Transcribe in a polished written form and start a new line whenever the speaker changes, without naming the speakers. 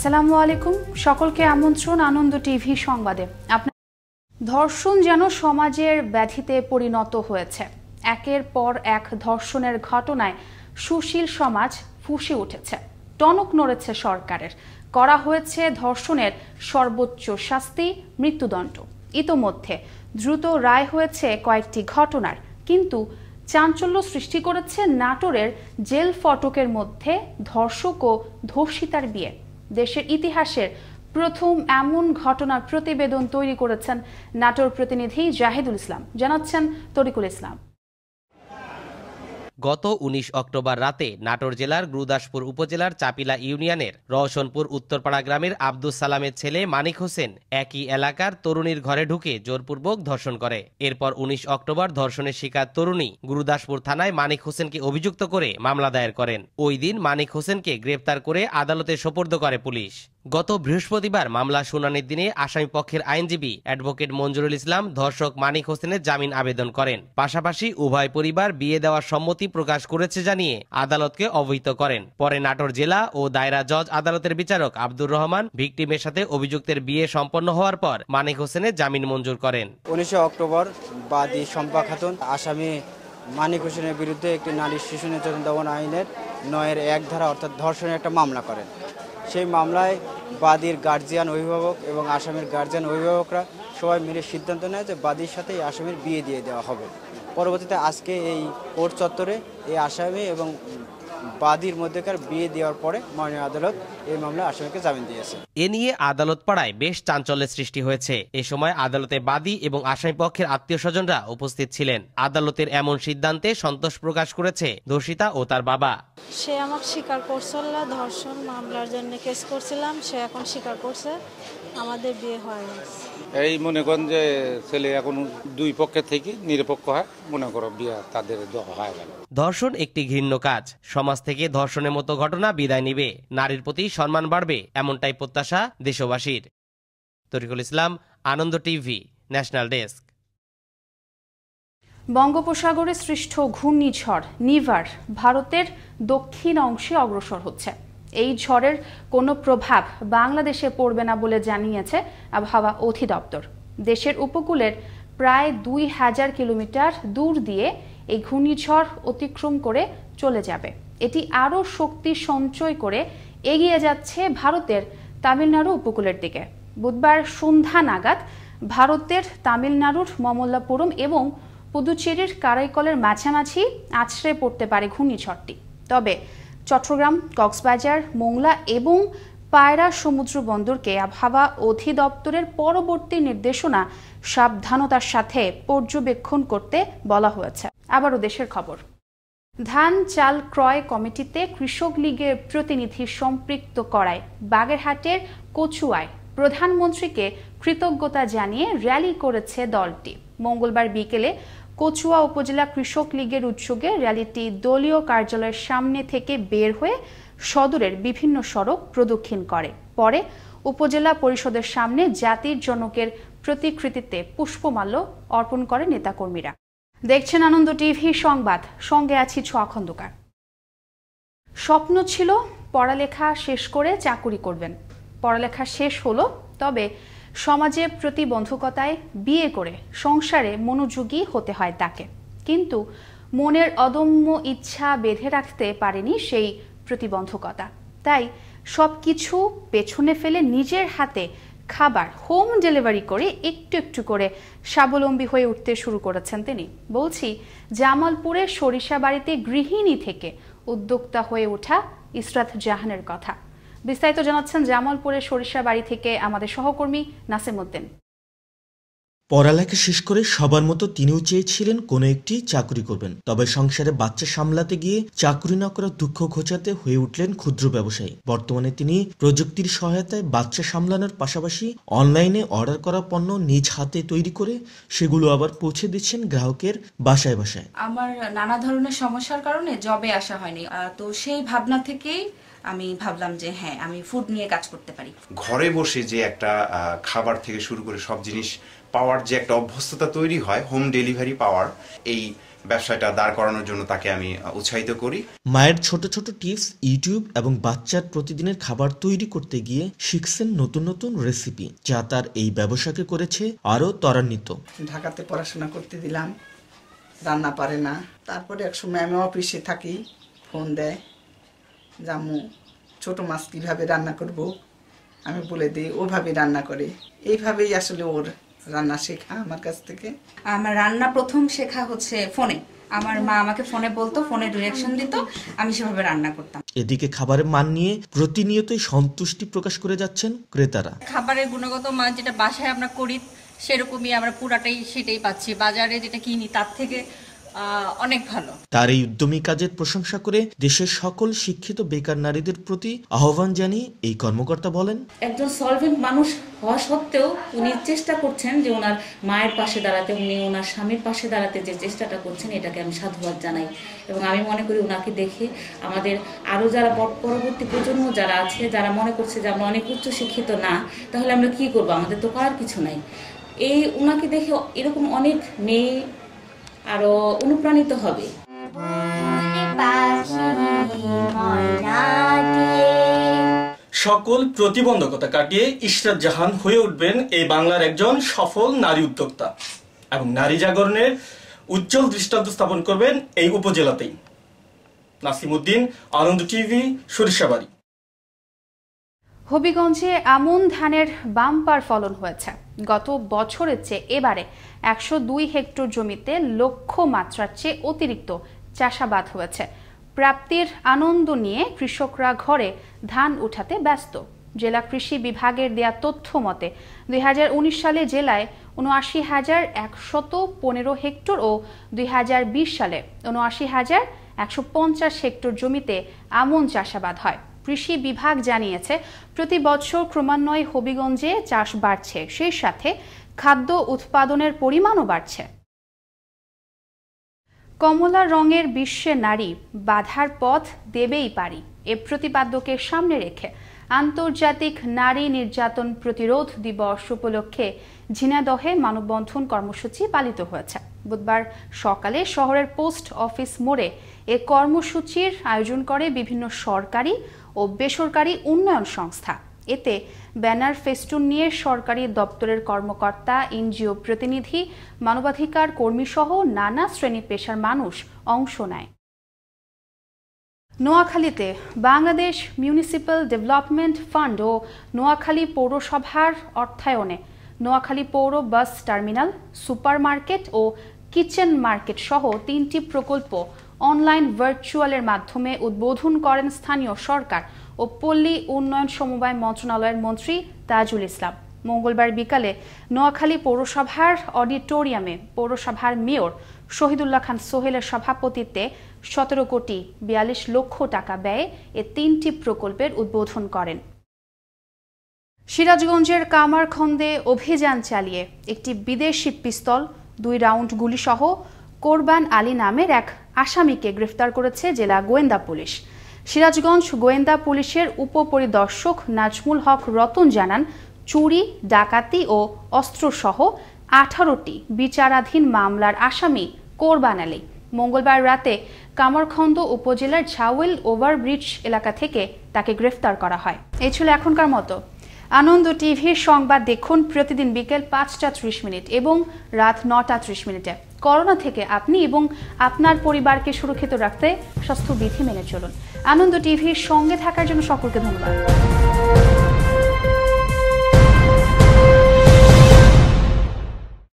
আসসালামু আলাইকুম, সকলকে আমন্ত্রণ আনন্দ টিভি সংবাদে। ধর্ষণ যেন সমাজের ব্যাধিতে পরিণত হয়েছে। একের পর এক ধর্ষণের ঘটনায় সুশীল সমাজ ফুঁসে উঠেছে, টনক নড়েছে সরকারের। করা হয়েছে ধর্ষণের সর্বোচ্চ শাস্তি, মৃত্যুদণ্ড। ইতোমধ্যে দ্রুত রায় হয়েছে কয়েকটি ঘটনার, কিন্তু চাঞ্চল্য সৃষ্টি করেছে নাটোরের জেল ফটকের মধ্যে ধর্ষক ও ধর্ষিতার বিয়ে। দেশের ইতিহাসের প্রথম এমন ঘটনার প্রতিবেদন তৈরি করেছেন নাটোর প্রতিনিধি জাহিদুল ইসলাম। জানাচ্ছেন তরিকুল ইসলাম।
গত ১৯ অক্টোবর রাতে নাটোর জেলার গুরুদাসপুর উপজেলার চাপিলা ইউনিয়নের রওশনপুর উত্তরপাড়া গ্রামের আব্দুস সালামের ছেলে মানিক হোসেন একই এলাকার তরুণীর ঘরে ঢুকে জোরপূর্বক ধর্ষণ করে। এরপর ১৯ অক্টোবর ধর্ষণের শিকার তরুণী গুরুদাসপুর থানায় মানিক হোসেনকে অভিযুক্ত করে মামলা দায়ের করেন। ওই দিন মানিক হোসেনকে গ্রেপ্তার করে আদালতে সোপর্দ করে পুলিশ। গত বৃহস্পতিবার মামলা শুনানির দিনে আসামি পক্ষের আইনজীবী অ্যাডভোকেট মঞ্জুরুল ইসলাম ধর্ষক মানিক হোসেনের জামিন আবেদন করেন। পাশাপাশি উভয় পরিবার বিয়ে দেওয়ার সম্মতি প্রকাশ করেছে জানিয়ে আদালতকে অবহিত করেন। পরে নাটোর জেলা ও দায়রা জজ আদালতের বিচারক আব্দুর রহমান ভিকটিমের সাথে অভিযুক্তের বিয়ে সম্পন্ন হওয়ার পর মানিক হোসেনের জামিন মঞ্জুর করেন।
১৯ অক্টোবর বাদী শম্পা খাতুন আসামি মানিক হোসেনের বিরুদ্ধে একটি নারী শিশু নির্যাতন দমন আইনের ৯-১ ধারা অর্থাৎ ধর্ষণের একটা মামলা করেন। সেই মামলায় বাদীর গার্জিয়ান অভিভাবক এবং আসামির গার্জিয়ান অভিভাবকরা সবাই মিলে সিদ্ধান্ত নেয় যে বাদীর সাথে এই আসামির বিয়ে দিয়ে দেওয়া হবে। পরবর্তীতে আজকে এই কোর্ট চত্বরে এই আসামি এবং বাদীর মধ্যেকার বিয়ে দেওয়ার পরে মাননীয় আদালত এই মামলায় আসামিকে জামিন দিয়েছে।
এ নিয়ে আদালত পাড়ায় বেশ চাঞ্চল্যের সৃষ্টি হয়েছে। এ সময় আদালতে বাদী এবং আসামি পক্ষের আত্মীয় স্বজনরা উপস্থিত ছিলেন। আদালতের এমন সিদ্ধান্তে সন্তোষ প্রকাশ করেছে ধর্ষিতা ও তার বাবা।
সে আমাকে স্বীকার করছিল, ধর্ষণ মামলার জন্য কেস করছিলাম, সে এখন স্বীকার করছে আমাদের বিয়ে হয়ে গেছে।
এই মনে করেন যে ছেলে এখন দুই পক্ষের থেকে নিরপেক্ষ হয়, মনে করো বিয়ে তাদের হয়ে গেল।
ধর্ষণ একটি ঘৃণ্য কাজ। সমাজ থেকে ধর্ষণের মতো ঘটনা বিদায় নিবে, নারীর প্রতি সম্মান বাড়বে, এমনটাই প্রত্যাশা দেশবাসীর। তরিকুল ইসলাম, আনন্দ টিভি, ন্যাশনাল ডেস্ক।
বঙ্গোপসাগরে সৃষ্ট ঘূর্ণিঝড় নিভার ভারতের দক্ষিণ অংশে অগ্রসর হচ্ছে। এই ঝড়ের কোনো প্রভাব বাংলাদেশে পড়বে না বলে জানিয়েছে আবহাওয়া অধিদপ্তর। দেশের উপকূলের প্রায় ২০০০ কিলোমিটার দূর দিয়ে এই ঘূর্ণিঝড় অতিক্রম করে চলে যাবে। এটি আরও শক্তি সঞ্চয় করে এগিয়ে যাচ্ছে ভারতের তামিলনাড়ু উপকূলের দিকে। বুধবার সন্ধ্যা নাগাদ ভারতের তামিলনাড়ুর মমল্লাপুরম এবং পুদুচেরির কারাইকলের মাঝামাঝি আছড়ে পড়তে পারে ঘূর্ণিঝড়টি। তবে চট্টগ্রাম, কক্সবাজার, মোংলা এবং পায়রা সমুদ্র বন্দরকে আবহাওয়া অধিদপ্তরের পরবর্তী নির্দেশনা সাবধানতার সাথে পর্যবেক্ষণ করতে বলা হয়েছে। আবারও দেশের খবর। ধান চাল ক্রয় কমিটিতে কৃষক লীগের প্রতিনিধি সম্পৃক্ত করায় বাগেরহাটের কচুয়ায় প্রধানমন্ত্রীকে কৃতজ্ঞতা জানিয়ে র্যালি করেছে দলটি। মঙ্গলবার বিকেলে কচুয়া উপজেলা কৃষক লীগের উদ্যোগে র্যালিটি দলীয় কার্যালয়ের সামনে থেকে বের হয়ে সদরের বিভিন্ন সড়ক প্রদক্ষিণ করে। পরে উপজেলা পরিষদের সামনে জাতির জনকের প্রতিকৃতিতে পুষ্পমাল্য অর্পণ করে নেতাকর্মীরা। দেখছেন আনন্দ টিভি সংবাদ, সঙ্গে আছি ছোঁয়া খন্দকার। স্বপ্ন ছিল পড়ালেখা শেষ করে চাকুরি করবেন। পড়ালেখা শেষ হলো, তবে সমাজের প্রতিবন্ধকতায় বিয়ে করে সংসারে মনোযোগী হতে হয় তাকে। কিন্তু মনের অদম্য ইচ্ছা বেঁধে রাখতে পারেনি সেই প্রতিবন্ধকতা। তাই সবকিছু পেছনে ফেলে নিজের হাতে খাবার হোম ডেলিভারি করে একটু একটু করে স্বাবলম্বী হয়ে উঠতে শুরু করেছেন তিনি। বলছি জামালপুরের সরিষাবাড়িতে গৃহিণী থেকে উদ্যোক্তা হয়ে ওঠা ইসরাত জাহানের কথা। বিস্তারিত জানাচ্ছেন জামালপুরের সরিষাবাড়ি থেকে আমাদের সহকর্মী নাসিম উদ্দিন।
পড়ালেখা শেষ করে সবার মতো তিনিও চেয়েছিলেন কোনো একটি চাকরি করবেন। তবে সংসারে বাচ্চা সামলাতে গিয়ে চাকরি না করার দুঃখ ঘোচাতে হয়ে উঠলেন ক্ষুদ্র ব্যবসায়ী। বর্তমানে তিনি প্রযুক্তির সহায়তায় বাচ্চা সামলানোর পাশাপাশি অনলাইনে অর্ডার করা পণ্য নিজ হাতে তৈরি করে সেগুলো আবার পৌঁছে দিচ্ছেন গ্রাহকের বাসায় বাসায়।
আমার নানা ধরনের সমস্যার কারণে জবে আসা হয়নি, তো সেই ভাবনা থেকেই আমি ভাবলাম যে হ্যাঁ, আমি ফুড নিয়ে কাজ করতে পারি।
ঘরে বসে যে একটা খাবার থেকে শুরু করে সব জিনিস পাওয়ার যে একটা অভ্যস্ততা তৈরি হয়, হোম ডেলিভারি পাওয়ার, এই ব্যবসাটা দাঁড় করানোর জন্য তাকে আমি উৎসাহিত করি।
মায়ের ছোট ছোট টিপস, ইউটিউব এবং বাচ্চার প্রতিদিনের খাবার তৈরি করতে গিয়ে শিখছেন নতুন নতুন রেসিপি, যা তার এই ব্যবসাকে করেছে আরও ত্বরান্বিত।
ঢাকাতে পড়াশোনা করতে দিলাম, রান্না পারে না। তারপরে একসময় আমি অফিসে থাকি, ফোন দেয় জামু ছোট মাছ কীভাবে রান্না করব, আমি বলে দিই, ওভাবে রান্না করে। এইভাবেই আসলে ওর রান্না শেখা আমার কাছ থেকে।
আমার রান্না প্রথম শেখা হচ্ছে ফোনে। আমার মা আমাকে ফোনে বলতো, ফোনে ডিরেকশন দিত, আমি সেভাবে রান্না করতাম।
এদিকে খাবারের মান নিয়ে প্রতিনিয়তই সন্তুষ্টি প্রকাশ করে যাচ্ছেন ক্রেতারা।
খাবারের গুণগত মান যেটা বাসায় আমরা করি সেরকমই আমরা পুরাটাই সেটাই পাচ্ছি, বাজারে যেটা কিনি তার থেকে অনেক ভালো।
তার এই উদ্যমী কাজের প্রশংসা করে দেশের সকল শিক্ষিত বেকার নারীদের প্রতি আহ্বান জানিয়ে এই কর্মকর্তা বলেন,
একজন সলভেন্ট মানুষ হওয়া সত্ত্বেও উনি চেষ্টা করছেন যে ওনার মায়ের পাশে দাঁড়াতে, উনি ওনার স্বামীর পাশে দাঁড়াতে যে চেষ্টাটা করছেন, এটাকে আমি সাধুবাদ জানাই। এবং আমি মনে করি ওনাকে দেখে আমাদের আরও যারা পরবর্তী প্রজন্ম যারা আছে, যারা মনে করছে যে আমরা অনেক উচ্চ শিক্ষিত না, তাহলে আমরা কি করবো, আমাদের তো করার কিছু নাই, এই ওনাকে দেখে এরকম অনেক মেয়ে আরো অনুপ্রাণিত হবে।
সকল প্রতিবন্ধকতা কাটিয়ে ইশরাত জাহান হয়ে উঠবেন এই বাংলার একজন সফল নারী উদ্যোক্তা এবং নারী জাগরণের উজ্জ্বল দৃষ্টান্ত স্থাপন করবেন এই উপজেলাতেই। নাসিমউদ্দিন, আনন্দ টিভি, সরিষাবাড়ি।
হবিগঞ্জে আমন ধানের বাম্পার ফলন হয়েছে। গত বছরের চেয়ে এবারে 102 হেক্টর জমিতে লক্ষ্যমাত্রার চেয়ে অতিরিক্ত চাষাবাদ হয়েছে। প্রাপ্তির আনন্দ নিয়ে কৃষকরা ঘরে ধান উঠাতে ব্যস্ত। জেলা কৃষি বিভাগের দেয়া তথ্য মতে 2019 সালে জেলায় 79,115 হেক্টর ও 2020 সালে 79,150 হেক্টর জমিতে আমন চাষাবাদ হয়। কৃষি বিভাগ জানিয়েছে, প্রতি বছর ক্রমান্বয়ে হবিগঞ্জে চাষ বাড়ছে, সেই সাথে খাদ্য উৎপাদনের পরিমাণও বাড়ছে। কমলা রঙের বিশ্বে নারী বাধার পথ দেবেই পারি, এ প্রতিপাদ্যকে সামনে রেখে আন্তর্জাতিক নারী নির্যাতন প্রতিরোধ দিবস উপলক্ষে ঝিনাইদহে মানববন্ধন কর্মসূচি পালিত হয়েছে। বুধবার সকালে শহরের পোস্ট অফিস মোড়ে এ কর্মসূচির আয়োজন করে বিভিন্ন সরকারি ও বেসরকারি উন্নয়ন সংস্থা। এতে ব্যানার, ফেস্টুন নিয়ে সরকারি দপ্তরের কর্মকর্তা, এনজিও প্রতিনিধি, মানবাধিকার কর্মীসহ নানা শ্রেণী পেশার মানুষ অংশ নেয়। নোয়াখালীতে বাংলাদেশ মিউনিসিপ্যাল ডেভেলপমেন্ট ফান্ড ও নোয়াখালী পৌরসভার অর্থায়নে নোয়াখালী পৌর বাস টার্মিনাল, সুপারমার্কেট ও কিচেন মার্কেট সহ 3টি প্রকল্প অনলাইন ভার্চুয়ালের মাধ্যমে উদ্বোধন করেন স্থানীয় সরকার ও পল্লী উন্নয়ন সমবায় মন্ত্রণালয়ের মন্ত্রী তাজুল ইসলাম। মঙ্গলবার বিকালে নোয়াখালী পৌরসভার অডিটোরিয়ামে পৌরসভার মেয়র শহীদুল্লাহ খান সোহেলের সভাপতিত্বে 17 কোটি 42 লক্ষ টাকা ব্যয়ে এ 3টি প্রকল্পের উদ্বোধন করেন। সিরাজগঞ্জের কামারখন্দে অভিযান চালিয়ে একটি বিদেশি পিস্তল, 2 রাউন্ড গুলিসহ কোরবান আলী নামের এক আসামিকে গ্রেফতার করেছে জেলা গোয়েন্দা পুলিশ। সিরাজগঞ্জ গোয়েন্দা পুলিশের উপপরিদর্শক নাজমুল হক রতন জানান, চুরি, ডাকাতি ও অস্ত্রসহ 18টি বিচারাধীন মামলার আসামি কোরবান আলী মঙ্গলবার রাতে কামারখন্দ উপজেলার ঝাউল ওভারব্রিজ এলাকা থেকে তাকে গ্রেফতার করা হয়। এই ছিল এখনকার মতো। আনন্দ টিভির সংবাদ দেখুন প্রতিদিন বিকেল 5টা 30 মিনিট এবং রাত 9টা 30 মিনিটে। করোনা থেকে আপনি এবং আপনার পরিবারকে সুরক্ষিত রাখতে স্বাস্থ্যবিধি মেনে চলুন। আনন্দ টিভির সঙ্গে থাকার জন্য সকলকে ধন্যবাদ।